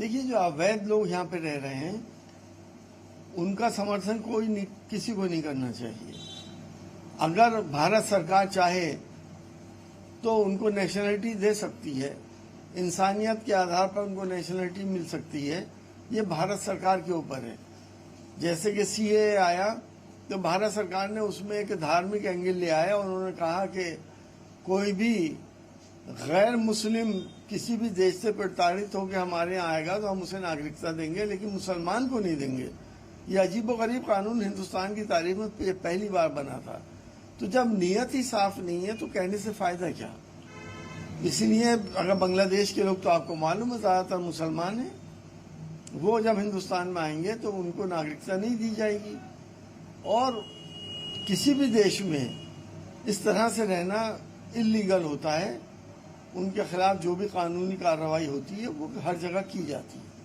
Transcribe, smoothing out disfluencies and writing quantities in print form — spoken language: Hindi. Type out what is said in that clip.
देखिए, जो अवैध लोग यहाँ पे रह रहे हैं उनका समर्थन कोई नहीं, किसी को नहीं करना चाहिए। अगर भारत सरकार चाहे तो उनको नेशनलिटी दे सकती है, इंसानियत के आधार पर उनको नेशनलिटी मिल सकती है। ये भारत सरकार के ऊपर है। जैसे कि सीएए आया तो भारत सरकार ने उसमें एक धार्मिक एंगल ले आया और उन्होंने कहा कि कोई भी गैर मुस्लिम किसी भी देश से प्रताड़ित होकर हमारे यहाँ आएगा तो हम उसे नागरिकता देंगे, लेकिन मुसलमान को नहीं देंगे। ये अजीबोगरीब कानून हिंदुस्तान की तारीख में पहली बार बना था। तो जब नीयत ही साफ नहीं है तो कहने से फायदा क्या। इसलिए अगर बांग्लादेश के लोग तो आपको मालूम है ज़्यादातर मुसलमान हैं, वो जब हिंदुस्तान में आएंगे तो उनको नागरिकता नहीं दी जाएगी। और किसी भी देश में इस तरह से रहना इल्लीगल होता है। उनके खिलाफ जो भी कानूनी कार्रवाई होती है वो हर जगह की जाती है।